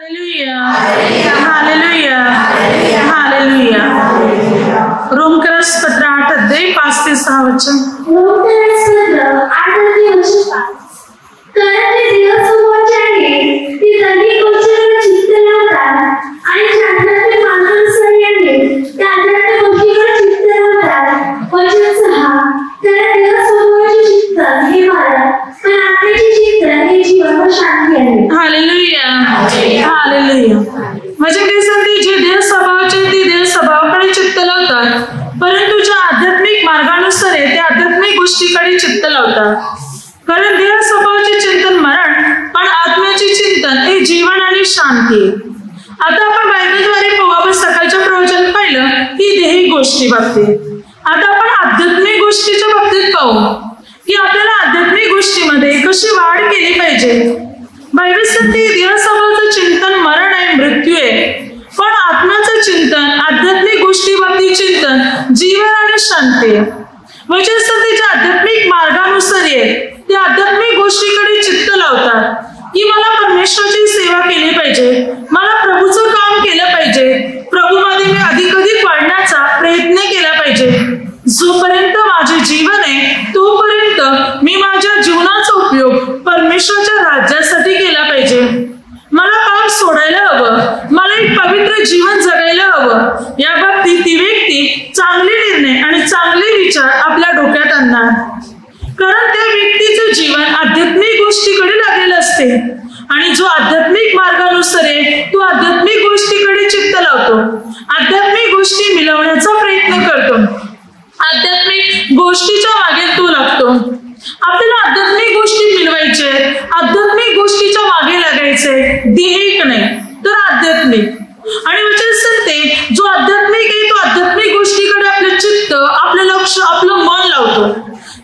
Hallelujah, hallelujah, hallelujah. रोमकरस पत्र 8 अध्याय 5 ते 6 वचन. रोमकरस पत्र 8 अध्याय वचन 5. कारण ते देवासमोरचे आहे, ते दैनिक गोष्टींवर चित्त लावतात आणि शांततेत मार्गानुसार येणे त्या आध्यात्मिक गोष्टींवर चित्त लावतात. वचन 6. कारण देवासमोरचे चित्त हे मारा, पण आत्म्याचे चित्त हे जीवन व शांती आहे. Hallelujah, hallelujah. म्हणजे ते सांगते जे देह स्वभावाचे ते देह स्वभावाकडे चित्त लावतात, परंतु ज्या आध्यात्मिक मार्गानुसार आहे त्या आध्यात्मिक गोष्टीकडे चित्त लावतात. कारण देह स्वभावाचे चिंतन मरण, पण आत्म्याचे चिंतन हे जीवन आणि शांती. आता आपण बायबलद्वारे आपण सकाळच्या प्रवचन पाहिलं ही देही गोष्टी बाबतीत. आता आपण आध्यात्मिक गोष्टीच्या बाबतीत पाहू की आपल्याला आध्यात्मिक गोष्टीमध्ये कशी वाढ केली पाहिजे. बायबल सांगते देह स्वभावाचं चिंतन मरण आहे, मृत्यू आहे, पण आत्म्याचं चिंतन आध्यात्मिक गोष्टी बाबतीत चिंतन जीवन आणि शांती. वचन सांगते ज्या आध्यात्मिक मार्गानुसार आहे त्या आध्यात्मिक गोष्टीकडे चित्त लावतात की मला परमेश्वराची सेवा केली पाहिजे, मला प्रभूचं काम केलं पाहिजे, प्रभूमध्ये मी अधिक वाढण्याचा प्रयत्न केला पाहिजे. जोपर्यंत माझे जीवन आहे तोपर्यंत मी माझ्या जीवनाचा उपयोग परमेश्वराच्या राज्यासाठी केला पाहिजे. मला काम सोडायला हवं, मला एक पवित्र जीवन जगायला हवं. या बाबतीत ती व्यक्ती चांगले निर्णय आणि चांगले विचार आपल्या डोक्यात आणणार, कारण त्या व्यक्तीचं जीवन आध्यात्मिक गोष्टीकडे लागलेलं असते आणि जो आध्यात्मिक मार्गानुसार आहे तो आध्यात्मिक गोष्टीकडे चित्त लावतो, आध्यात्मिक गोष्टी मिळवण्याचा प्रयत्न करतो, आध्यात्मिक गोष्टीच्या मागे तो लागतो. आपल्याला आध्यात्मिक गोष्टी मिळवायचे, आध्यात्मिक गोष्टीच्या मागे लागायचे, देहिक नाही तर आध्यात्मिक. आणि वचन सांगते जो आध्यात्मिक आहे तो आध्यात्मिक गोष्टीकडे आपलं चित्त, आपलं लक्ष, आपलं मन लावतो.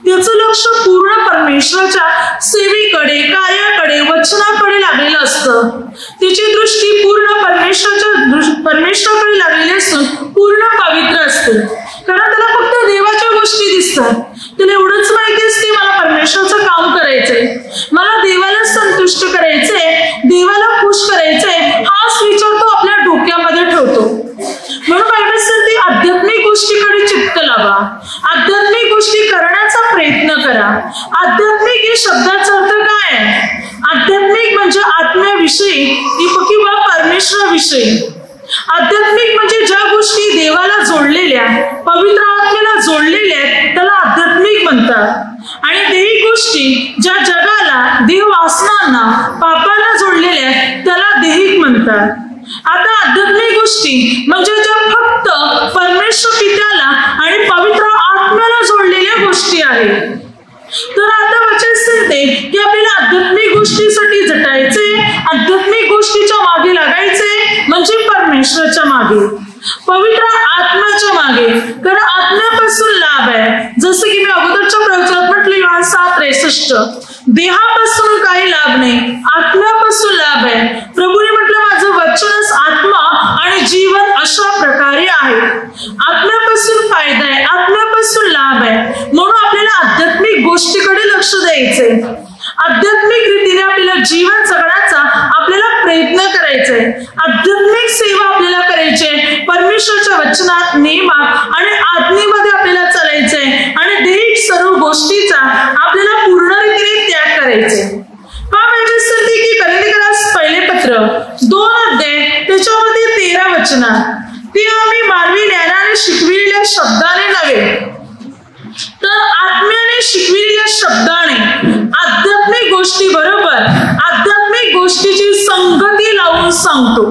त्याचं लक्ष पूर्ण परमेश्वराच्या सेवेकडे, कार्याकडे, वचनाकडे लागलेलं असतं. त्याची दृष्टी पूर्ण परमेश्वराकडे लागलेली असून पूर्ण पवित्र असते. कारण त्याला फक्त देवाच्या गोष्टी दिसतात. त्याला एवढंच माहिती असते मला परमेश्वराचं काम करायचंय, मला देवाला संतुष्ट करायचंय, देवाला खुश करायचंय, हाच विचार तो आपल्या डोक्यामध्ये ठेवतो. म्हणून बायबल सांगते आध्यात्मिक गोष्टीकडे चित्त लावा, आध्यात्मिक गोष्टी करण्याचा प्रयत्न करा. आध्यात्मिक या शब्दाचा अर्थ काय आहे? आध्यात्मिक म्हणजे आत्म्याविषयी किंवा परमेश्वराविषयी. आध्यात्मिक म्हणजे ज्या गोष्टी देवाला जोडलेल्या, पवित्र आत्म्याला जोडलेल्या आहेत त्याला आध्यात्मिक म्हणतात. आणि देही गोष्टी ज्या जगाला, देह वासनांना, पापांना जोडलेल्या आहेत त्याला देहिक म्हणतात. आता आध्यात्मिक गोष्टी म्हणजे ज्या फक्त परमेश्वर पित्याला आणि पवित्र आत्म्याला जोडलेल्या गोष्टी आहेत. तर आता वचन सांगते की आपल्याला आध्यात्मिक गोष्टीसाठी झटायचे, आध्यात्मिक गोष्टीच्या मागे लागायचे, म्हणजे परमेश्वराच्या मागे, पवित्र आत्म्याच्या मागे. कारण आत्म्यापासून लाभ आहे. जसं की मी अगोदरच्या प्रवचनात म्हटलं योहान 7:63, देहापासून काही लाभ नाही, आत्म्यापासून लाभ आहे. प्रभूने म्हटलं माझं वचनच आत्मा आणि जीवन अशा प्रकारे आहे. आत्म्यापासून फायदा आहे, आत्म्यापासून लाभ आहे. म्हणून आपल्याला आध्यात्मिक गोष्टीकडे लक्ष द्यायचंय, आध्यात्मिक रीतीने आपल्याला जीवन जगण्याचा आपल्याला प्रयत्न करायचाय, आध्यात्मिक सेवा आपल्याला करायची, परमेश्वराच्या वचनात, नियमात आणि आज्ञेमध्ये आपल्याला चालायचंय आणि दैहिक सर्व गोष्टीचा आपल्याला पूर्ण रीतीने त्याग करायचे. बायबल सांगते की कलिंदीकरास पहिले पत्र 2 अध्याय त्याच्यामध्ये 13 वचनात, ते आम्ही मानवी ज्ञानाने शिकविलेल्या शब्दाने नव्हे तर आत्म्याने शिकविलेल्या शब्दाने आध्यात्मिक गोष्टी बरोबर आध्यात्मिक गोष्टीची संगती लावून सांगतो.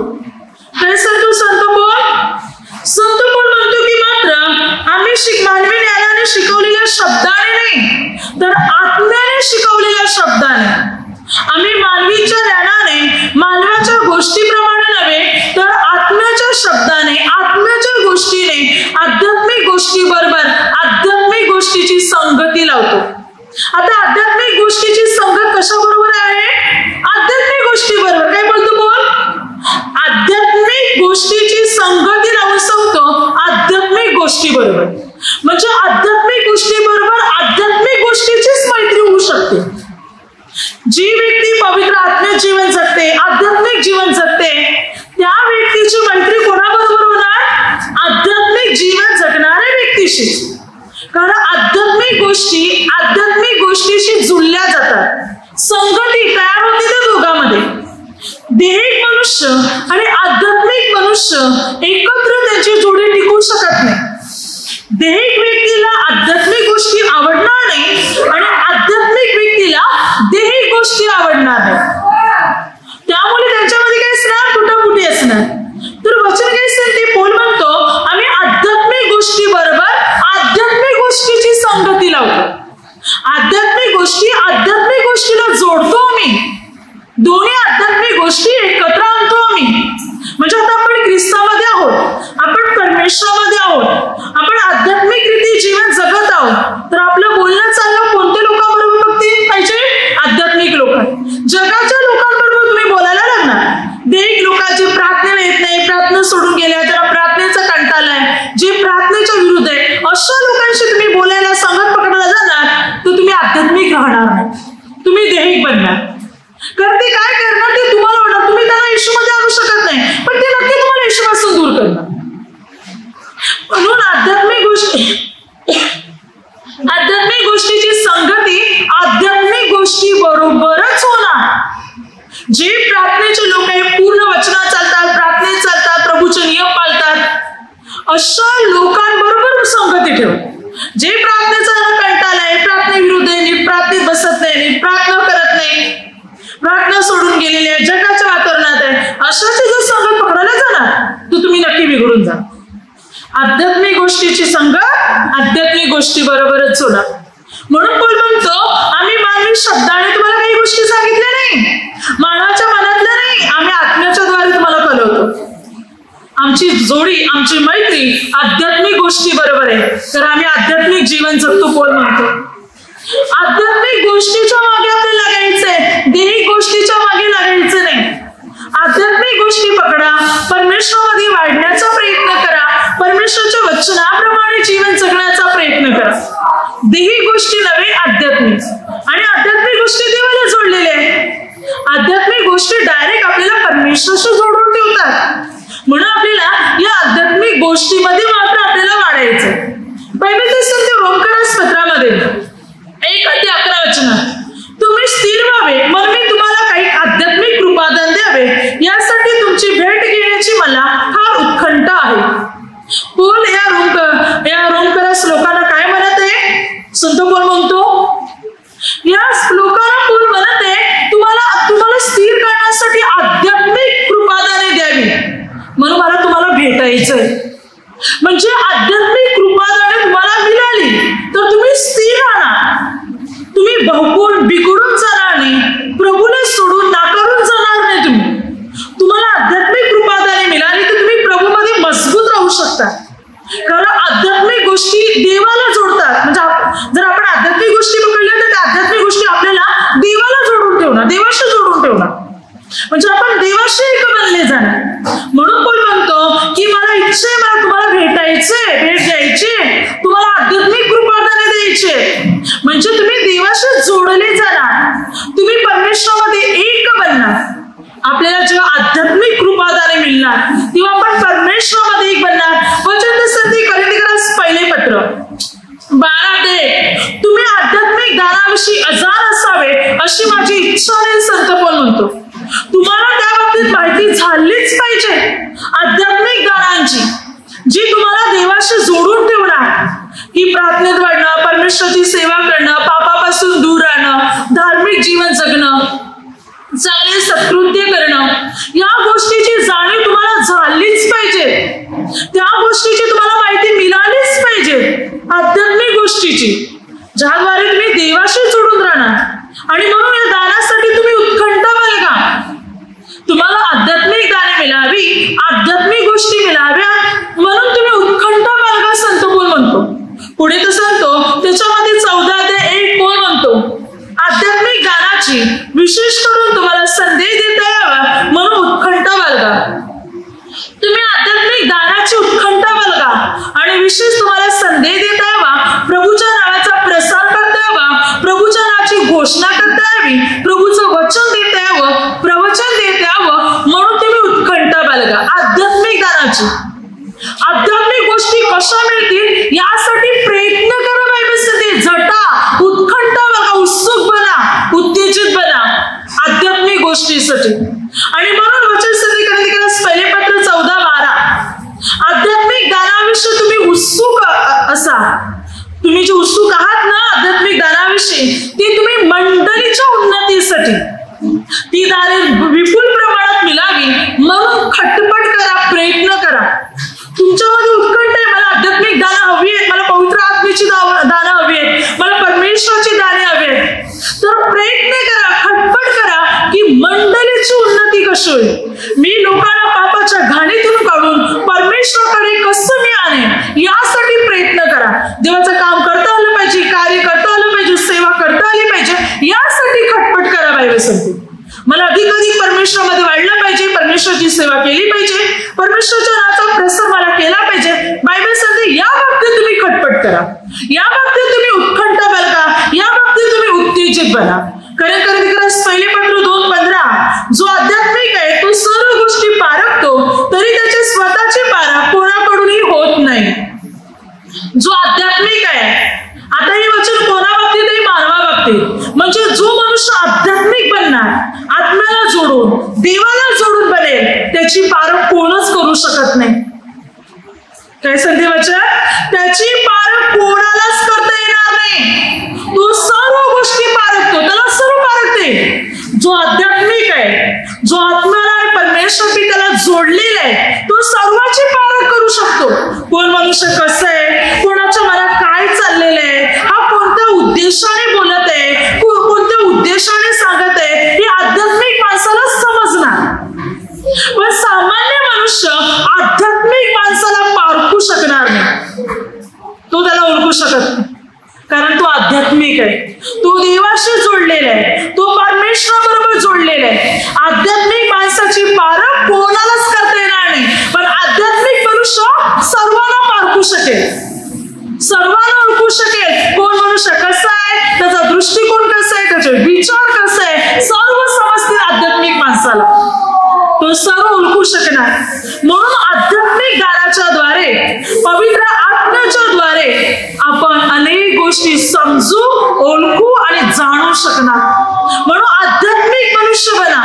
काय सांगतो संत पौल म्हणतो की मात्र आम्ही मानवी ज्ञानाने शिकवलेल्या शब्दाने नाही तर आत्म्याने शिकवलेल्या शब्दाने. आम्ही मानवीच्या ज्ञानाने, मानवाच्या गोष्टीप्रमाणे नव्हे तर आत्म्याच्या शब्दाने, आत्म्याच्या गोष्टीने आध्यात्मिक गोष्टी बरोबर आध्यात्मिक गोष्टीची संगती लावतो. आता आध्यात्मिक गोष्टीची संगत कशा बरोबर आहे? आध्यात्मिक गोष्टी बरोबर. काय बोलतो बोल? आध्यात्मिक गोष्टीची संगती लावून सांगतो आध्यात्मिक गोष्टी बरोबर. म्हणजे आध्यात्मिक गोष्टी बरोबर आध्यात्मिक गोष्टीचीच मैत्री होऊ शकते. जी व्यक्ती पवित्र आत्मिक जीवन जगते, आध्यात्मिक जीवन जगते संगती तयार होते त्या दोघांमध्ये. देहिक मनुष्य आणि आध्यात्मिक मनुष्य एकत्र त्यांची जोडी टिकू शकत नाही. देहिक व्यक्तीला आध्यात्मिक गोष्टी आवडणार नाही आणि आध्यात्मिक व्यक्तीला देहिक गोष्टी आवडणार नाही. त्यामुळे त्यांच्यामध्ये काय असणार, फुटाफुटी असणार. तर वचन काय सांगते, पौल म्हणतो आम्ही आध्यात्मिक गोष्टी बरोबर आध्यात्मिक गोष्टीची संगती लावतो. आध्यात्मिक गोष्टीला जोडतो आम्ही. दोन्ही आध्यात्मिक गोष्टी एकत्र आणतो आम्ही. म्हणजे आता आपण ख्रिस्तामध्ये आहोत, आपण परमेश्वरामध्ये आहोत, आपण आध्यात्मिक रीती जीवन जगत आहोत. तर आपलं बोलणं चालणं कोणत्या लोकांबरोबर बघते पाहिजे, आध्यात्मिक लोक. जगाच्या लोकांबरोबर तुम्ही बोलायला लागणार. देहिक लोकांचे प्रार्थनेला येत नाही, प्रार्थना सोडून गेल्या, त्याला प्रार्थनेचा कंटाळा आहे, जे प्रार्थनेच्या विरुद्ध आहे, अशा लोकांशी तुम्ही बोलायला संगत पकडायला जाणार तर तुम्ही आध्यात्मिक राहणार नाही, तुम्ही देहिक बनणार. कारण ते काय करणार ते तुम्हाला वाटणार. तुम्ही त्यांना येशूमध्ये आणू शकत नाही, पण ते नक्की तुम्हाला येशूपासून दूर करणार. म्हणून आध्यात्मिक गोष्टीची संगती आध्यात्मिक गोष्टी बरोबरच होणार. जे प्रार्थनेचे लोक आहे, पूर्ण वचनात चालतात, प्रार्थनेत चालतात, प्रभूचे नियम पाळतात, अशा लोकांबरोबर संगती ठेव. जे प्रार्थनेचा कंटाळा आहे, प्रार्थनेविरुद्ध आहे, प्रार्थनेत बसत नाही, प्रार्थना करत नाही, प्रार्थना सोडून गेलेले आहे, जगाच्या वातावरणात आहे, अशाची जर संगत पकडायला जाणार तर तुम्ही नक्की बिघडून जा. आध्यात्मिक गोष्टीची संगत आध्यात्मिक गोष्टी बरोबरच सोडा. म्हणून पौल म्हणतो आम्ही मानवी शब्दाने तुम्हाला काही गोष्टी सांगितल्या नाही, मानवाच्या मनातल्या नाही, आम्ही आत्म्याच्या द्वारे तुम्हाला कळवतो. आमची जोडी, आमची मैत्री आध्यात्मिक गोष्टी बरोबर आहे, तर आम्ही आध्यात्मिक जीवन जगतो. पौल म्हणतो आध्यात्मिक गोष्टीच्या मागे आपल्याला लागायचंय, देहिक गोष्टीच्या मागे लागायचं नाही. आध्यात्मिक गोष्टी पकडा, परमेश्वरामध्ये वाढण्याचा प्रयत्न करा, परमेश्वराच्या वचनाप्रमाणे जीवन जगण्याचा प्रयत्न करा. देहिक गोष्टी नव्हे, आध्यात्मिक. आणि आध्यात्मिक गोष्टी देवाला जोडलेल्या आहेत. आध्यात्मिक गोष्टी डायरेक्ट आपल्याला परमेश्वराशी जोडून ठेवतात. म्हणून आपल्याला या आध्यात्मिक गोष्टीमध्ये मात्र आपल्याला वाढायचं. बायबल सांगते रोमकरास पत्रामध्ये 1:11 तुम्ही स्थिर व्हावे म्हणून मी तुम्हाला काही आध्यात्मिक कृपादान द्यावे, यासाठी तुमची भेट घेण्याची मला फार उत्कंठा आहे. पौल या रोमकरास लोकांना काय म्हणत आहे, संत पौल म्हणतो या लोकांना पौल म्हणत आहे तुम्हाला स्थिर करण्यासाठी आध्यात्मिक कृपादाने द्यावी, म्हणून मला तुम्हाला भेटायचंय. म्हणजे आध्यात्मिक कृपादाने तुम्हाला मिळाली तर तुम्ही स्थिर राहणार, तुम्ही बिघडून जाणार नाही, प्रभूने सोडून नाकारून जाणार नाही. तुम्हाला आध्यात्मिक कृपादाने मिळाली तर तुम्ही प्रभूमध्ये मजबूत राहू शकता. कारण आध्यात्मिक गोष्टी देवाला जोडतात. म्हणजे जर आपण आध्यात्मिक गोष्टी पकडल्या तर त्या आध्यात्मिक गोष्टी आपल्याला देवाला जोडून ठेवणार, देवाशी जोडून ठेवणार. म्हणजे आपण देवाशी एक बनले जाणार. म्हणून पौल म्हणतो की मला इच्छा आहे, मला तुम्हाला भेटायचंय, भेट द्यायची, तुम्हाला आध्यात्मिक कृपादाने द्यायचे. म्हणजे तुम्ही देवाशी जोडले जाणार, तुम्ही परमेश्वरामध्ये एक बनणार. आपल्याला जेव्हा आध्यात्मिक कृपादाने मिळणार तेव्हा आपण परमेश्वरामध्ये एक बनणार. वचन संधी कोरिंथीकरास पहिले पत्र 12 तुम्ही आध्यात्मिक दानाविषयी अजाण असावे अशी माझी इच्छा आहे, संत पौल म्हणतो. तुम्हाला त्या बाबतीत माहिती झालीच पाहिजे आध्यात्मिक दानांची, जी तुम्हाला देवाशी जोडून ठेवणार. की प्रार्थनेत वाढणं, परमेश्वराची सेवा करणं, पापापासून दूर राहणं, धार्मिक जीवन जगणं, चांगले सत्कृत्य करणं, या गोष्टीची जाणीव तुम्हाला झालीच पाहिजे. त्या गोष्टीची तुम्हाला माहिती मिळालीच पाहिजे, आध्यात्मिक गोष्टीची, ज्याद्वारे तुम्ही देवाशी जोडून राहणार. आणि म्हणून या दानासाठी तुम्ही उत्कंठा बाळगा. तुम्हाला आध्यात्मिक दाने मिळावी, आध्यात्मिक गोष्टी मिळाव्या, म्हणून तुम्ही उत्कंठा बाळगा, संत पौल म्हणतो. पुढे तर सांगतो त्याच्यामध्ये 14:1 पौल म्हणतो आध्यात्मिक दानाची विशेष करून तुम्हाला संदेश देता यावा म्हणून उत्कंठा बाळगा. तुम्ही आध्यात्मिक दानाची उत्कंठा बाळगा आणि विशेष तुम्हाला संदेश देता यावा, प्रभूच्या नावाचा प्रसार करता यावा, प्रभूच्या नावाची घोषणा करता यावी, प्रभूचं वचन देता यावं, प्रवचन देता यावं, म्हणून तुम्ही उत्कंठा बाळगा. आध्यात्मिक दानाची, आध्यात्मिक गोष्टी कशा मिळतील यासाठी प्रयत्न करा. बायबल सांगते झटा, उत्कंठा बाळगा, उत्सुक बना, उत्तेजित बना. मिळण्यासाठी, ती दाने विपुल प्रमाणात मिळावी म्हणून खटपट करा, प्रयत्न करा. तुमच्यामध्ये उत्कंठ आहे, मला आध्यात्मिक दानं हवी आहेत, मला पवित्र आत्मेची दानं हवी आहेत, मला परमेश्वराची दाने हवी आहेत, तर प्रयत्न करा, खटपट करा की मंडळीची उन्नती कशी होईल, मी लोकांना पापाच्या घाणीतून काढून परमेश्वराकडे कसं मी आणेन यासाठी प्रयत्न करा. देवाचं काम करता आलं पाहिजे, कार्य करता आलं पाहिजे, सेवा करता आली पाहिजे, यासाठी खटपट करा. बायबल सांगते मला अधिक परमेश्वरामध्ये वाढलं पाहिजे, परमेश्वराची सेवा केली पाहिजे, परमेश्वराच्या नावाचा प्रसार मला केला पाहिजे. बायबल सांगते या बाबतीत तुम्ही खटपट करा, या बाबतीत तुम्ही उत्कंठ बाळगा, या बाबतीत तुम्ही उत्तेजित बना. कारण पहिले पत्र 2:15 जो आध्यात्मिक आहे तो सर्व गोष्टी पारखतो, तरी त्याचे स्वतःचे पारख कोणाकडूनही होत नाही. जो आध्यात्मिक आहे, आता हे वचन कोणा बाबतीत आहे? मानवा बाबतीत. म्हणजे जो मनुष्य आध्यात्मिक बनणार, आत्म्याला जोडून, देवाला जोडून बनेल, त्याची पारख कोणच करू शकत नाही. काय सांगते वचन? त्याची पारख कोणालाच करता येणार नाही. तो सर्व गोष्टी पारखतो, त्याला सर्व पारखते. जो आध्यात्मिक आहे, जो आत्म्याला आणि परमेश्वराशी त्याला जोडलेला आहे, तो सर्वाची पारख करू शकतो. कोण मनुष्य कसं आहे, कोणाच्या मनात काय चाललेलं आहे, हा कोणत्या उद्देशाने बोलत आहे, कोणत्या उद्देशाने सांगत आहे, हे आध्यात्मिक माणसाला समजणार. पण सामान्य मनुष्य आध्यात्मिक माणसाला पारखू शकणार नाही, तो त्याला ओळखू शकत नाही. कारण तो आध्यात्मिक आहे, तो देवाशी जोडलेला आहे, तो परमेश्वराबरोबर जोडलेला आहे. आध्यात्मिक माणसाची पारख कोणालाच करता येणार नाही, पण आध्यात्मिक मनुष्य सर्वांना पारखू शकेल, सर्वांना ओळखू शकेल. कोण मनुष्य कसा आहे, त्याचा दृष्टिकोन कसा आहे, त्याचे विचार कसा आहे, सर्व समजतील आध्यात्मिक माणसाला. तो सर्व ओळखू शकणार. म्हणून आध्यात्मिक ज्ञानाच्या द्वारे, पवित्र आत्म्याच्या द्वारे आपण अनेक गोष्टी समजू, ओळखू आणि जाणू शकणार. म्हणून आध्यात्मिक मनुष्य बना,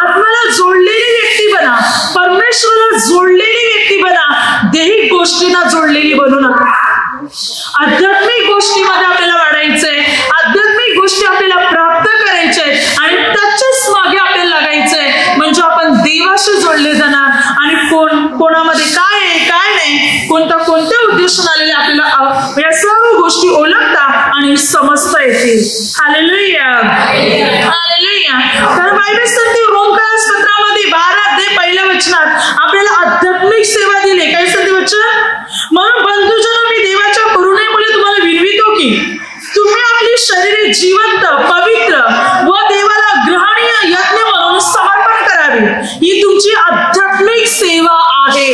आत्म्याला जोडलेली व्यक्ती बना, परमेश्वराला जोडलेली व्यक्ती बना, दैहिक गोष्टींना जोडलेली बनू नका. आध्यात्मिक गोष्टीमध्ये आपल्याला वाढायचंय, आध्यात्मिक गोष्टी आपल्याला प्राप्त करायचे आणि त्याच्याच मागे आपल्याला लागायचंय. म्हणजे आपण देवाशी जोडले जाणार आणि कोणामध्ये काय आहे, काय नाही, कोणत्या उद्देशाने आलेले आपल्याला या सर्व गोष्टी ओळखता आणि समजता येतील. Hallelujah, hallelujah. तर बायबल सांगते रोमपत्रामध्ये 12:1 वचनात आपल्याला आध्यात्मिक सेवा दिली. काय सांगते वचन? म्हणून बंधुजनो, मी देवाच्या करुणेमुळे तुम्हाला विनवितो की तुम्ही आपली शरीरे जिवंत, पवित्र व देवाला ग्रहणीय यज्ञ म्हणून समर्पण करावे, ही तुमची आध्यात्मिक सेवा आहे.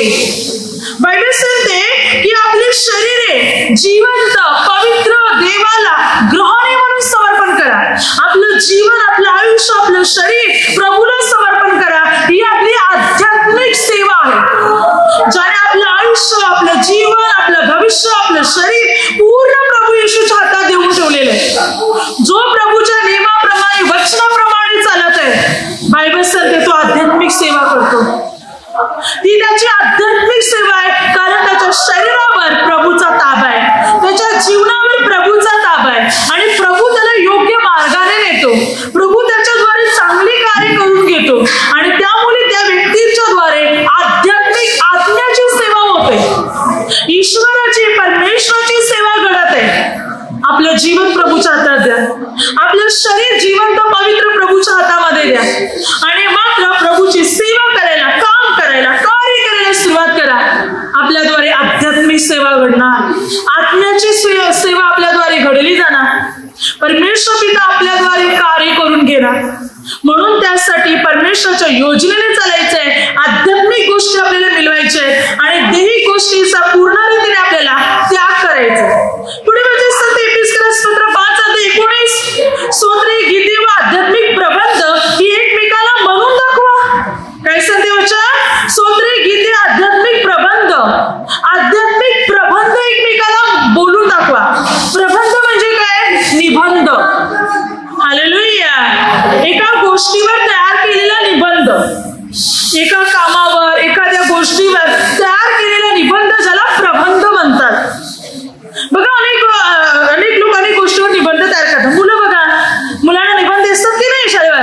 बायबल सांगते की आपली शरीरे जिवंत, पवित्र, देवाला ग्रहणीय म्हणून समर्पण करा. आपलं जीवन, आपलं आयुष्य, आपलं शरीर प्रभूला समर्पण करा, ही आपली आध्यात्मिक सेवा आहे. ज्याने आपलं आयुष्य, आपलं जीवन, आपलं भविष्य, आपलं शरीर पूर्ण प्रभू येशूच्या हातात देऊन ठेवलेलं आहे. जो प्रभूच्या नियमाप्रमाणे, वचनाप्रमाणे चालत आहे, बायबल सांगते तो आध्यात्मिक सेवा करतो. ती त्याची आध्यात्मिक सेवा आहे, कारण त्याच्या शरीरावर प्रभूचा ताबा आहे, त्याच्या जीवनावर प्रभूचा ताबा आहे आणि प्रभू त्याला योग्य मार्गाने नेतो. प्रभू त्याच्याद्वारे चांगली कार्य करून घेतो आणि त्यामुळे त्या व्यक्तीच्या द्वारे आध्यात्मिक आत्म्याची सेवा होते, ईश्वराची, परमेश्वराची सेवा घडत आहे. आपलं जीवन प्रभूच्या हातात द्या, आपलं शरीर जिवंत, पवित्र प्रभूच्या हातामध्ये द्या आणि मात्र प्रभूची सेवा करायला, काम करायला, कार्य करायला सुरुवात करा. आपल्याद्वारे आध्यात्मिक सेवा घडणार, आत्म्याची सेवा आपल्याद्वारे घडली जाणार, परमेश्वर पिता आपल्याद्वारे कार्य करून घेणार. म्हणून त्यासाठी परमेश्वराच्या योजनेने चालायचंय, आध्यात्मिक गोष्टी आपल्याला मिळवायच्या आहेत आणि दैहिक गोष्टीचा पूर्ण रीतीने आपल्याला त्याग करायचा. पुढे म्हणजे संत एपिस्करस पत्र 5:19 स्तोत्रे, गीते व आध्यात्मिक प्रबंध ही एकमेकाला म्हणून दाखवा. काय सांगते वचन? स्तोत्रे, गीते, आध्यात्मिक प्रबंध, आध्यात्मिक प्रबंध एकमेकाला बोलून दाखवा. प्रबंध म्हणजे काय? निबंध. हालेलुया. एका गोष्टीवर तयार केलेला निबंध, एका कामावर, एखाद्या गोष्टीवर तयार केलेला निबंध ज्याला प्रबंध म्हणतात. बघा अनेक लोक अनेक गोष्टीवर निबंध तयार करतात. मुलं बघा, मुलांना निबंध असतात की नाही शाळेवर?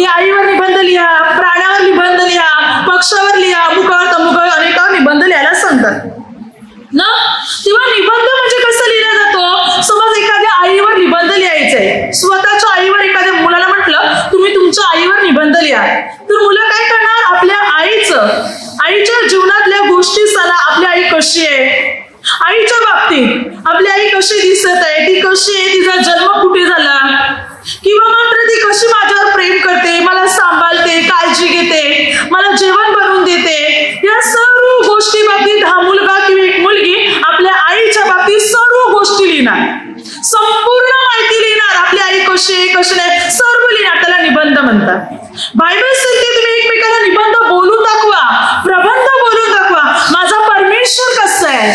आईवर निबंध लिहा, प्राण्यावर निबंध लिहा, पक्षावर लिहा, अमुकावर तमुकावर अनेकावर निबंध लिहायला सांगतात ना. तेव्हा निबंध म्हणजे कसं लिहिला जातो? समज एखाद्या आईवर निबंध लिहायचंय, स्वतःच्या आईवर एखाद्या मुलाला म्हटलं तुम्ही तुमच्या आईवर निबंध लिहा, तर मुलं काय करणार? आपल्या आईच्या जीवनातल्या गोष्टी सांगा. आपली आई कशी आहे, आईच्या बाबतीत आपली आई कशी दिसत आहे, ती कशी आहे, तिचा जन्म कुठे झाला, किंवा मात्र ती कशी माझ्यावर प्रेम करते, मला सांभाळते, काळजी घेते, मला जेवण बनवून देते, या सर्व गोष्टी बाबतीत हा मुलगा किंवा एक मुलगी आपल्या आईच्या बाबतीत सर्व गोष्टी लिहिणार, संपूर्ण माहिती लिहिणार. आपली आई कशी आहे, कशी नाही, सर्व लिहिणार. त्याला निबंध म्हणतात. बायबल सांगते तुम्ही एकमेकांना निबंध बोलून दाखवा, प्रबंध बोलून दाखवा. माझा परमेश्वर कसा आहे,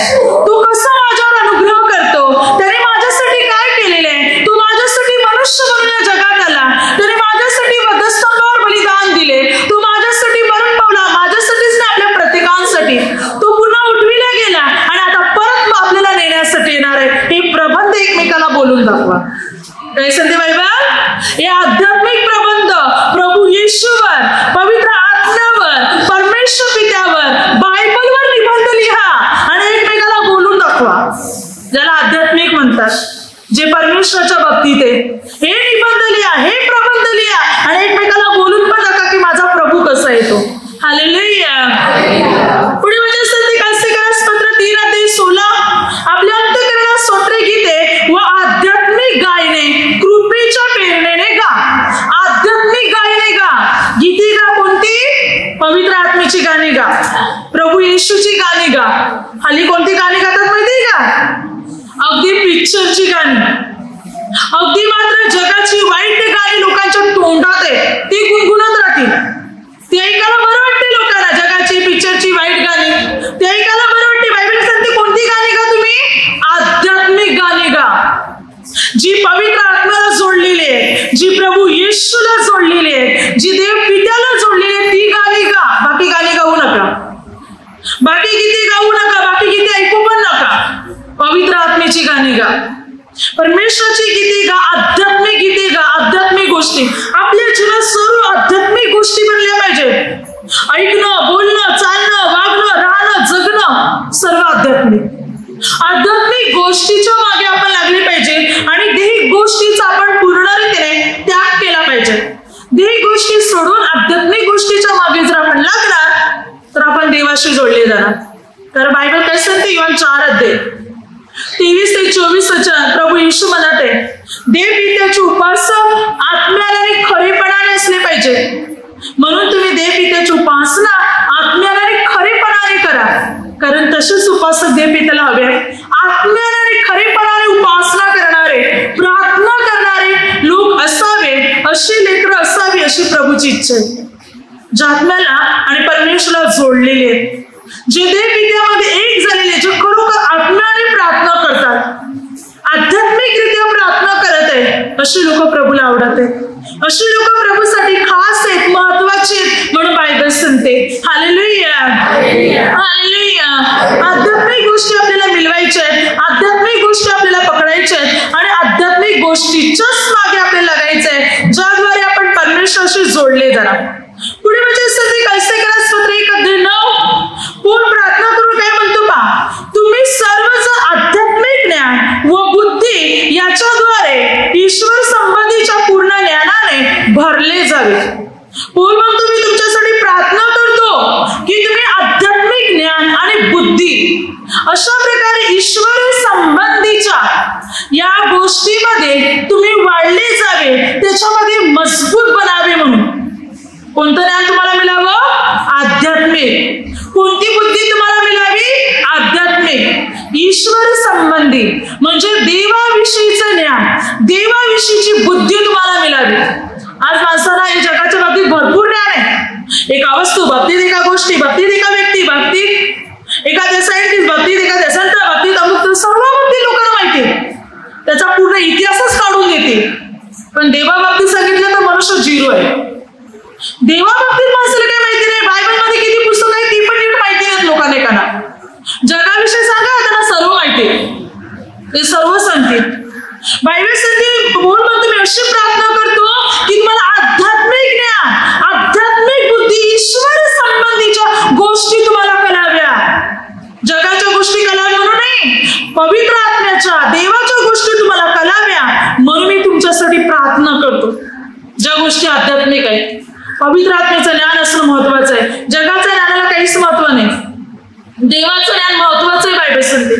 तू कसा माझ्यावर अनुग्रह करतो, त्याने माझ्यासाठी काय केलेले आहे, तू माझ्यासाठी मनुष्य म्हणून या जगात आला, त्याने माझ्यासाठी वधस्तंभावर बलिदान दिले, तू माझ्यासाठी मरण पावला, माझ्यासाठीच नाही आपल्या प्रत्येकांसाठी, तू पुन्हा उठविला गेला आणि आता परत आपल्याला नेण्यासाठी येणार आहे. हे प्रबंध एकमेकाला बोलून दाखवा. काय सांगते बायबल? हे आध्यात्मिक प्रबंध प्रभू येशूवर, पवित्र आत्म्यावर, परमेश्वर पित्यावर, बायबलवर निबंध लिहा आणि एकमेकाला बोलून दाखवा. ज्याला आध्यात्मिक म्हणतात, जे परमेश्वराच्या बाबतीत आहे, हे निबंध लिहा, हे प्रबंध लिहा आणि एकमेकाला बोलून पण दाखवा की माझा प्रभू कसा येतो. हालेलुया. पुढे म्हणजे संधी कास्तिकास पत्र 3:16 आपल्या अंतःकरणात स्तोत्र गीते व आध्यात्मिक गायने कृपेच्या प्रेरणेने गा. आध्यात्मिक गायने गा. गीते गा कोणती? पवित्र आत्म्याची गाणी गा, प्रभू येशूची गाणी गा. हल्ली कोणती गाणी गातात माहितीये का? अगदी पिक्चरची गाणी, अगदी मात्र जगाची वाईट गाणी लोकांच्या तोंडात आहे, ती गुणगुणत राहतील. ते ऐकायला बरं वाटते लोकांना, जगाची पिक्चरची वाईट गाणी ते ऐकायला बरं वाटते. बायबल सांगते कोणती गाणी गा तुम्ही? आध्यात्मिक गाणी गा, जी पवित्र आत्म्याला जोडलेली आहे, जी प्रभू येशूला जोडलेली आहे, जी देव पित्याला जोडलेली आहे, ती गाणी गा. बाकी गाणी गाऊ नका, बाकी गीते गाऊ नका, बाकी गीते ऐकू पण नका. पवित्र आत्म्याची गाणी गा, परमेश्वराची गीते गा, आध्यात्मिक गीते गा. आध्यात्मिक गोष्टी आपल्या जीवनात सर्व आध्यात्मिक गोष्टी बनल्या पाहिजे. ऐकणं, बोलणं, चालणं, वागणं, राहणं, जगणं सर्व आध्यात्मिक. आध्यात्मिक गोष्टीच्या मागे आपण लागले पाहिजे आणि दैहिक गोष्टीचा आपण पूर्ण रीतीने त्याग केला पाहिजे. दैहिक गोष्टी सोडून आध्यात्मिक गोष्टीच्या मागे जर आपण लागणार तर आपण देवाशी जोडले जाणार. तर बायबल काय सांगते? योहान 4:23-24 वचन प्रभू येशू म्हणत आहे, देव पित्याचे उपासक आत्म्याने आणि खरेपणाने असले पाहिजे. म्हणून तुम्ही देव पित्याची उपासना आत्म्याने आणि खरेपणाने करा, कारण तसेच उपासक देव पित्याला हवे आहे. आत्म्याने आणि खरेपणाने उपासना करणारे, प्रार्थना करणारे लोक असावे, अशी लेकरं असावी, अशी प्रभूची इच्छा आहे. जे आत्म्याला आणि परमेश्वराला जोडलेले आहेत, जे देव पित्यामध्ये एक झालेले, जे खरोखर आत्म्याने प्रार्थना करतात, आध्यात्मिकरित्या प्रार्थना करत आहे, अशी लोक प्रभूला आवडत आहेत. अशी लोक प्रभूसाठी खास आहेत, महत्वाची आहेत, म्हणून बायबल सांगते. Hallelujah, hallelujah. आध्यात्मिक गोष्टी आपल्याला मिळवायच्या आहेत, आध्यात्मिक गोष्टी आपल्याला पकडायच्या आहेत आणि आध्यात्मिक गोष्टीच्याच मागे आपल्याला लागायचं आहे, ज्याद्वारे आपण परमेश्वराशी जोडले जाणार. पुढे म्हणजे संधी कास्तिकास पत्र 1:9 पूर्ण प्रार्थना करून काय म्हणतो पहा, तुम्ही सर्वजण आध्यात्मिक ज्ञान व बुद्धी याच्याद्वारे ईश्वर संबंधीच्या पूर्ण ज्ञानाने भरले जावे. पूर्ण म्हणतो मी तुमच्यासाठी प्रार्थना करतो की तुम्ही आध्यात्मिक ज्ञान आणि बुद्धी अशा प्रकारे ईश्वर संबंधीच्या या गोष्टीमध्ये तुम्ही वाढले जावे, त्याच्यामध्ये मजबूत बनावे. म्हणून कोणतं ज्ञान तुम्हाला मिळावं? आध्यात्मिक. कोणती बुद्धी तुम्हाला मिळावी? आध्यात्मिक. ईश्वर संबंधी म्हणजे देवाविषयीचं ज्ञान, देवाविषयीची बुद्धी तुम्हाला मिळावी. आज माणसाला या जगाच्या बाबतीत भरपूर ज्ञान आहे, एका वस्तू बाबतीत, एका गोष्टी बाबतीत, एका व्यक्ती बाबतीत, एखाद्या सायंटिस्ट बाबतीत, एखाद्या संत बाबतीत, अमुक सर्व बाबतीत लोकांना माहिती, त्याचा पूर्ण इतिहासच काढून देते. पण देवा बाबतीत सांगितलं तर मनुष्य झिरो आहे. देवा बाबतीत माणसाला काय माहिती नाही. बायबल मध्ये किती पुस्तक आहे ती पण नीट माहिती नाहीत लोकांना. जगाविषयी सांगा त्यांना सर्व माहिती, ते सर्व सांगतील. बायबल सांगते बोल म्हणतो मी अशी प्रार्थना करतो की तुम्हाला आध्यात्मिक ज्ञान पवित्र आत्म्याचं ज्ञान असणं महत्वाचं आहे. जगाच्या ज्ञानाला काहीच महत्व नाही. देवाचं ज्ञान महत्वाचं आहे. बायबल सांगते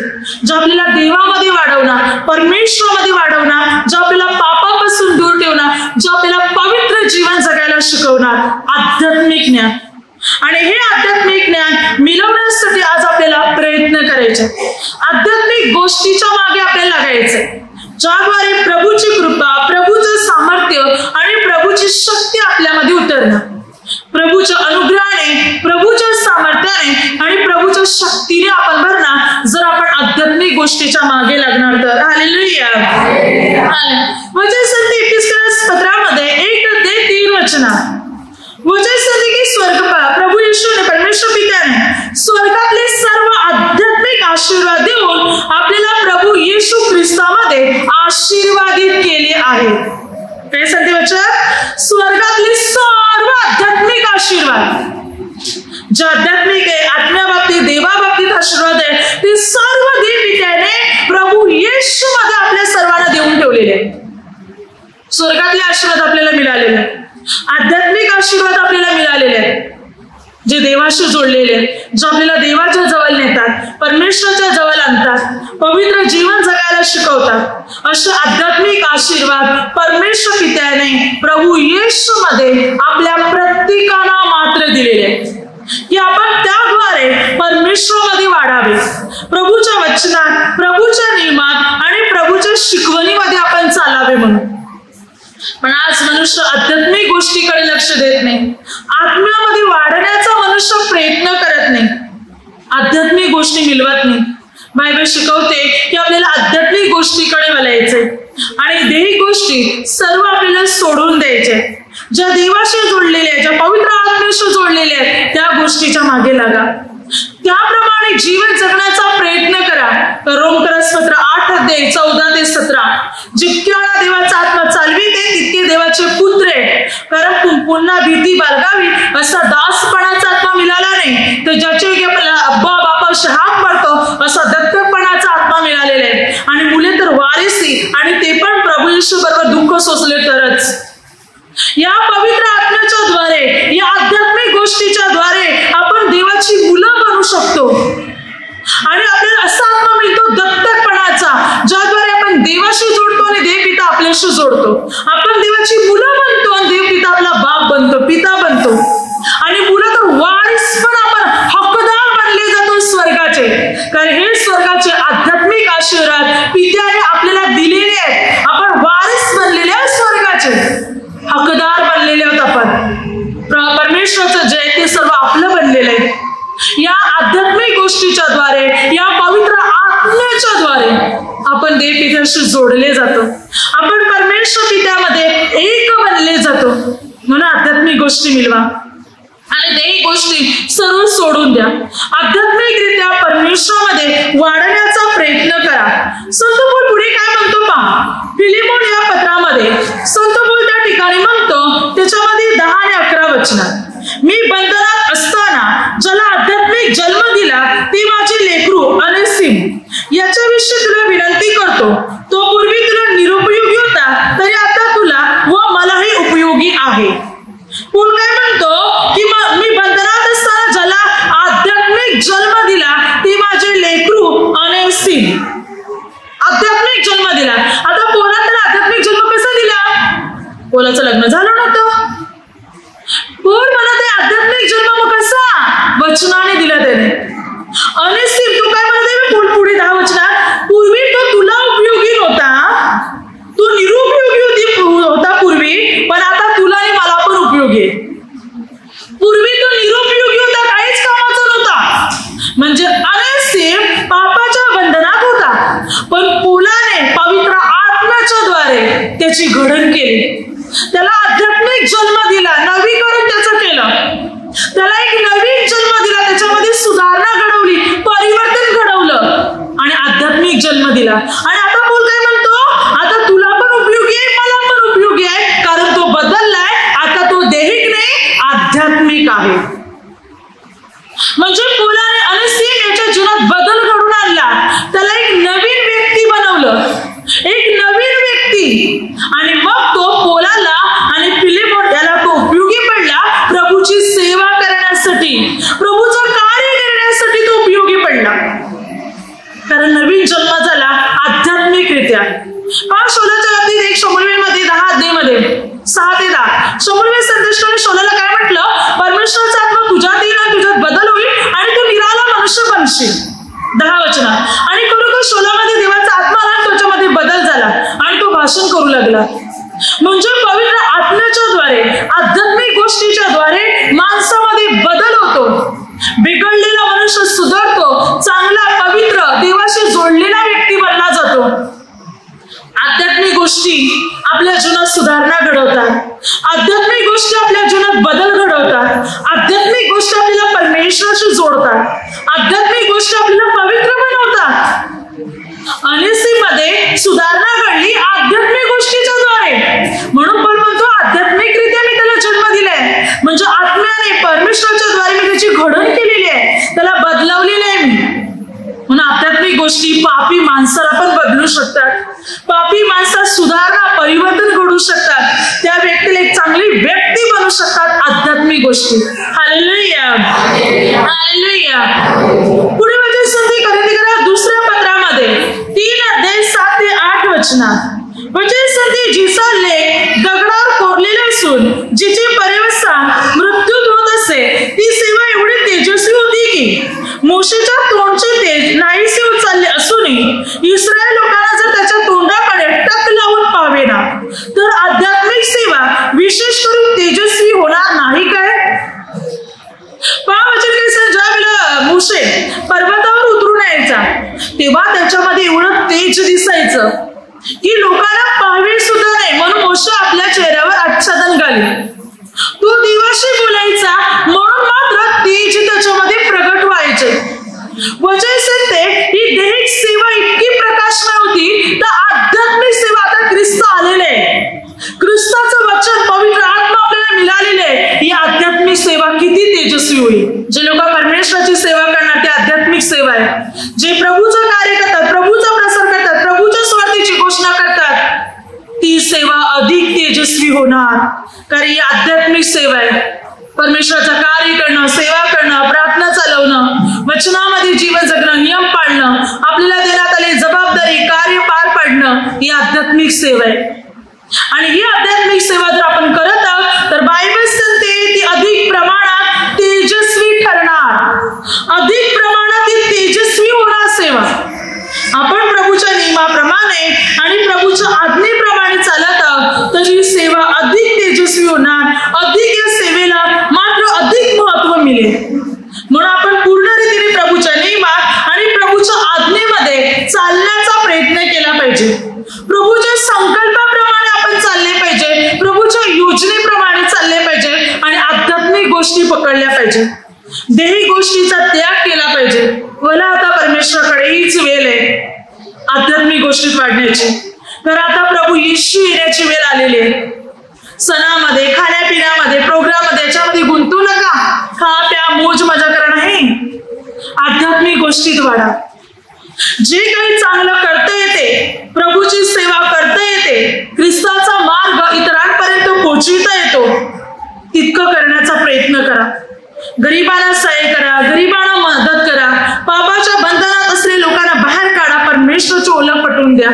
जो आपल्याला देवामध्ये वाढवणार, परमेश्वरामध्ये वाढवणार, जो आपल्याला पापापासून दूर ठेवणार, जो आपल्याला पवित्र जीवन जगायला शिकवणार, आध्यात्मिक ज्ञान. आणि हे आध्यात्मिक ज्ञान मिळवण्यासाठी आज आपल्याला प्रयत्न करायचे. आध्यात्मिक गोष्टीच्या मागे आपल्याला लागायचंय, ज्याद्वारे प्रभूची कृपा, प्रभूचं सामर्थ्य आणि प्रभूची शक्ती आपल्यामध्ये उतरणार. प्रभूच्या अनुग्रहाने, प्रभूच्या सामर्थ्याने आणि प्रभूच्या शक्तीने आपण भरणार जर आपण आध्यात्मिक गोष्टीच्या मागे लागणार तर. हालेलुया. वचन सांगते एपिस्टल्स पत्रामध्ये 1-3 वचनात वचन सांगते की प्रभू येशूने, परमेश्वर पित्याने स्वर्गातले सर्व आध्यात्मिक आशीर्वाद देऊन आपल्याला प्रभू येशू ख्रिस्तामध्ये आशीर्वादित केले आहे. काय सांगते वचन? स्वर्गातले सर्व आध्यात्मिक आशीर्वाद, जे आध्यात्मिक आहे, आत्म्याबाबतीत, देवाबाबतीत आशीर्वाद आहे, ते सर्व देव पित्याने प्रभू येशू मध्ये आपल्या सर्वांना देऊन ठेवलेले आहे. स्वर्गातले आशीर्वाद आपल्याला मिळालेले आहेत, आध्यात्मिक आशीर्वाद आपल्याला मिळालेले आहेत, जे देवाशी जोडलेले आहेत, जो आपल्याला देवाच्या जवळ नेतात, परमेश्वराच्या जवळ आणतात, पवित्र जीवन जगायला शिकवतात. असे आध्यात्मिक आशीर्वाद परमेश्वर पित्याने प्रभू येशू मध्ये आपल्या प्रत्येकाला मात्र दिलेले आहेत की आपण त्याद्वारे परमेश्वरामध्ये वाढावे, प्रभूच्या वचनात, प्रभूच्या नियमात आणि प्रभूच्या शिकवणीमध्ये आपण चालावे म्हणून. पण आज मनुष्य आध्यात्मिक गोष्टीकडे लक्ष देत नाही, आत्म्यामध्ये वाढण्याचा मनुष्य प्रयत्न करत नाही, आध्यात्मिक गोष्टी मिळवत नाही. बायबल शिकवते की आपल्याला आध्यात्मिक गोष्टीकडे वळायचंय आणि देही गोष्टी सर्व आपल्याला सोडून द्यायचे. ज्या देवाशी जोडलेल्या आहेत, ज्या पवित्र आत्म्याशी जोडलेल्या आहेत, त्या गोष्टीच्या मागे लागा, त्याप्रमाणे जीवन जगण्याचा प्रयत्न करा. रोमकरसपत्र 8:14-17 जितक्या देवाचा आत्मा चालविते तितके देवाचे पुत्र आहेत. कारण पुन्हा भीती बाळगावी असा दासपणाचा आत्मा मिळाला नाही, तर ज्याचे आपल्याला अब्बा बापाशी हाक मारतो असा दत्तकपणाचा आत्मा मिळालेला आहे. आणि मुले तर वारिसी, आणि ते पण प्रभू येशू बरोबर दुःख सोसले तरच. या पवित्र आत्म्याच्या द्वारे, या आध्यात्मिक गोष्टीच्या द्वारे आपण देवाची मुलं बनू शकतो. आणि आपल्याला असा आत्मा मिळतो दत्तकपणाचा, ज्याद्वारे आपण देवाशी जोडतो आणि देव पिता आपल्याशी जोडतो. आपण देवाची मुलं बनतो आणि देव पिता आपला बाप बनतो, पिता बनतो. आणि मुलं तर वारिस, पण आपण हक्कदार बनले जातो स्वर्गाचे. कारण हे स्वर्गाचे आध्यात्मिक आशीर्वाद पित्याने आपल्याला दिलेले आहेत. आपण वारिस बनलेले आहेत, स्वर्गाचे हक्कदार बनलेले आहोत. आपण परमेश्वराचं जे ते सर्व आपलं बनलेलं आहे. या आध्यात्मिक गोष्टीच्या द्वारे, या पवित्र आत्म्याच्या द्वारे आपण देव पित्याशी जोडले जातो, आपण परमेश्वर पित्यामध्ये एक बनले जातो. म्हणून आध्यात्मिक गोष्टी मिळवा आणि देही गोष्टी सर्व सोडून द्या. आध्यात्मिकरित्या परमेश्वरामध्ये वाढण्याचा प्रयत्न करा. संत पौल पुढे काय म्हणतो पहा, फिलिमोन या पत्रामध्ये संत पौल त्या ठिकाणी म्हणतो, त्याच्यामध्ये 10 आणि 11 वचनात, मी बंधनात असताना ज्याला आध्यात्मिक जन्म दिला ते माझे लेकरू अनेसिम, याच्याविषयी तुला विनंती करतो. तो पूर्वी तुला निरुपयोगी होता, तरी आता तुला व मलाही उपयोगी आहे. पौल काय म्हणतो की मी बंधनात असताना ज्याला आध्यात्मिक जन्म दिला ते माझे लेकरू अनेसिम. आध्यात्मिक जन्म दिला. आता पौलाला आध्यात्मिक जन्म कसा दिला? पौलाचं लग्न झालं नव्हतं. पौल म्हणत आहे आध्यात्मिक जन्म मग कसा? वचनाने दिला त्याने. अनेसिम तू काय म्हणत आहे? पौल पुढे 10 वचनात, पूर्वी तो तुला उपयोगी नव्हता, तू निरुपयोगी होता पूर्वी, पण आता तुला आणि मला पण उपयोगी आहे. पूर्वी तो निरुपयोगी होता, काहीच कामाचा नव्हता, म्हणजे अनेसिम पापाच्या बंधनात होता, पण पौलाने पवित्र आत्म्याच्या द्वारे त्याची घडण केली. त्याला आध्यात्मिक जन्म दिला, नवीकरण त्याचं केलं, त्याला एक नवीन जन्म दिला, त्याच्यामध्ये सुधारणा घडवली, परिवर्तन घडवलं आणि आध्यात्मिक जन्म दिला. आणि आता पौल काय म्हणतो, आता तुला पण उपयोगी आहे, मला पण उपयोगी आहे, कारण तो बदललाय. आता तो दैहिक नाही, आध्यात्मिक आहे. म्हणजे पौलाने अनेसिम याच्या जीवनात बदल घडून आणला, त्याला एक नवीन व्यक्ती बनवलं, एक नवीन व्यक्ती. आणि मग तो पौलाला आणि फिलिमोन याला तो उपयोगी पडला प्रभूचं कार्य करण्यासाठी तो उपयोगी पडला, कारण नवीन जन्म झाला आध्यात्मिकरित्या. 16च्या बाबतीत 1 शमूएलमध्ये 10 अध्यायामध्ये 6 ते 10 शमूएल संदेशकाने शौलाला काय म्हटलं? परमेश्वराचा आत्मा तुझ्यात येईल आणि तुझ्यात बदल होईल आणि तू निराला मनुष्य बनशील. 10 वचन. आणि खरोखर शौलामध्ये देवाचा आत्मा आला, त्याच्यामध्ये बदल झाला आणि तो भाषण करू लागला. म्हणजे पवित्र आत्म्याच्या द्वारे, आध्यात्मिक गोष्टीच्या द्वारे माणसामध्ये बदल होतो. बिघडलेला मनुष्य सुधारतो, चांगला पवित्र देवाशी जोडलेला व्यक्ती बनला जातो. आध्यात्मिक गोष्टी आपल्या जीवनात सुधारणा घडवतात, आध्यात्मिक गोष्टी आपल्या जीवनात बदल घडवतात, आध्यात्मिक गोष्टी आपल्याला परमेश्वराशी जोडतात, आध्यात्मिक गोष्टी आपल्याला पवित्र बनवतात. अनेसीमध्ये सुधारणा घडली आध्यात्मिक गोष्टीच्या द्वारे. म्हणून पण म्हणतो आध्यात्मिकरित्या मी त्याला जन्म दिलाय, म्हणजे आत्म्याने परमेश्वराच्या द्वारे मी त्याची घडण केलेली आहे, त्याला बदलवलेली आहे मी. म्हणून आध्यात्मिक गोष्टी पापी माणसाला पण बदलू शकतात, पापी माणसात सुधारणा परिवर्तन घडू शकतात, त्या व्यक्तीला एक चांगली व्यक्ती बनवू शकतात आध्यात्मिक गोष्टी. Hallelujah, hallelujah. पुढे वचन सांगते कोरिन्थीकरांच्या दुसऱ्या पत्रामध्ये 3 अध्याय 7 ते 8 वचनात वचन सांगते, जिचा लेख दगडावर कोरलेला असून जिची पर्यवस्था मृत्यूत होत असे, ती सेवा एवढी तेजस्वी होती की मोशेच्या तोंडचे तेज नाहीसे उचलले असूनही इस्रायल लोकांना जर त्याच्या तोंडाकडे टक लावून पाहावे ना, तर आध्यात्मिक सेवा विशेष करून तेजस्वी होणार नाही काय? ज्या वेळेला मोशे पर्वतावर उतरून यायचा तेव्हा त्याच्यामध्ये एवढं तेज दिसायचं की लोकांना पाहावे सुद्धा नाही, म्हणून मोशे आपल्या चेहऱ्यावर आच्छादन घाले. तो देवाशी बोलायचा म्हणून मात्र तेज त्याच्यामध्ये प्रगट व्हायचे. वचन सांगते ही दैहिक सेवा इतकी प्रकाशमय होती, तर आध्यात्मिक सेवा आता ख्रिस्त आलेले आहे, ख्रिस्ताचं वचन पवित्र आत्मा आपल्याला मिळालेले आहे. ही आध्यात्मिक सेवा किती तेजस्वी होईल. जे लोक परमेश्वराची सेवा करणार ते आध्यात्मिक सेवा आहे. जे प्रभूचं कार्य करतात, प्रभूचा प्रसार करतात, प्रभूच्या स्वार्थीची घोषणा करतात, ती सेवा अधिक तेजस्वी होणार, कारण ही आध्यात्मिक सेवा आहे. परमेश्वराचं कार्य करणं, सेवा करणं, प्रार्थना चालवणं, वचनामध्ये जीवन जगणं, नियम पाळणं, आपल्याला देण्यात आलेली जबाबदारी कार्य पार पाडणं, ही आध्यात्मिक सेवा आहे. आणि ही आध्यात्मिक सेवा जर आपण करत आहोत तर बायबल सांगते ती अधिक प्रमाणात तेजस्वी ठरणार, अधिक प्रमाणात ती तेजस्वी होणार सेवा. आपण प्रभूच्या नियमाप्रमाणे आणि प्रभूच्या आज्ञेप्रमाणे चालत आहोत तर ही सेवा अधिक तेजस्वी होणार, अधिक या सेवेला मात्र अधिक महत्व मिळेल. म्हणून आपण पूर्ण रीतीने प्रभूच्या नियमात आणि प्रभूच्या आज्ञेमध्ये चालण्याचा प्रयत्न केला पाहिजे. प्रभूच्या संकल्पाप्रमाणे आपण चालले पाहिजे, प्रभूच्या योजनेप्रमाणे चालले पाहिजे आणि आध्यात्मिक गोष्टी पकडल्या पाहिजे, देही गोष्टीचा त्याग केला पाहिजे. मला आता परमेश्वराकडे हीच वेळ आहे आध्यात्मिक गोष्टीत वाढण्याची, तर आता प्रभू येशू येण्याची वेळ आलेली आहे. सणामध्ये, खाण्यापिण्यामध्ये, प्रोग्राममध्ये याच्यामध्ये गुंतू नका, खा प्या मोज मजा करा नाही, आध्यात्मिक गोष्टीत वाढा. जे काही चांगलं करता येते, प्रभूची सेवा करता येते, ख्रिस्ताचा मार्ग इतरांपर्यंत पोहोचविता येतो, तितकं करण्याचा प्रयत्न करा. गरिबांना सहाय्य करा, गरिबांना मदत करा, पापाच्या बंधनात असलेल्या लोकांना बाहेर काढा, परमेश्वराची ओळख पटवून द्या.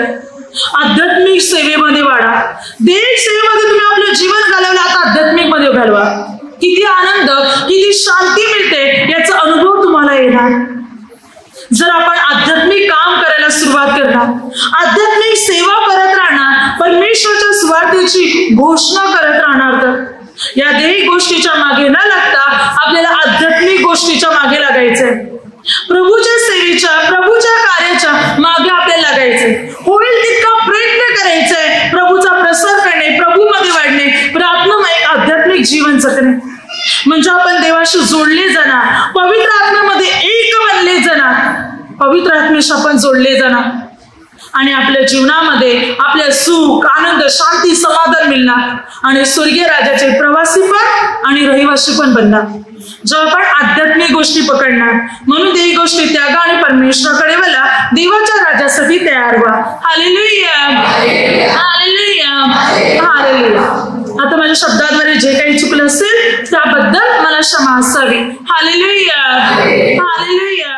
आध्यात्मिक सेवेमध्ये वाढा. दैहिक सेवेमध्ये तुम्ही आपलं जीवन घालवलं, आता आध्यात्मिक मध्ये घालवा. किती आनंद, किती शांती मिळते याचा अनुभव तुम्हाला येणार जर आपण आध्यात्मिक काम करायला सुरुवात करणार, आध्यात्मिक सेवा करत राहणार, परमेश्वराच्या स्वार्थीची घोषणा करत राहणार. तर या दैहिक गोष्टीच्या मागे न लागता आपल्याला आध्यात्मिक गोष्टीच्या मागे लागायचंय, प्रभूच्या सेवेच्या, प्रभूच्या कार्याच्या मागे आपल्याला लागायचंय. होईल तितका प्रयत्न करायचाय, प्रभूचा प्रसार करणे, प्रभूमध्ये वाढणे, प्रार्थनामय आध्यात्मिक जीवन जगणे, म्हणजे आपण देवाशी जोडले जाणार, पवित्र आत्म्यामध्ये एक बनले जाणार, पवित्र आत्म्याशी आपण जोडले जाणार आणि आपल्या जीवनामध्ये आपल्या सुख, आनंद, शांती, समाधान मिळणार आणि स्वर्गीय राजाचे प्रवासी पण आणि रहिवासी पण बनणार. जेव्हा आपण आध्यात्मिक गोष्टी पकडणार. म्हणून देवी गोष्टी त्यागा आणि परमेश्वराकडे वळा, देवाच्या राज्यासाठी तयार व्हा. Hallelujah, hallelujah, hallelujah. आता माझ्या शब्दाद्वारे जे काही चुकलं असेल त्याबद्दल मला क्षमा असावी. Hallelujah, hallelujah.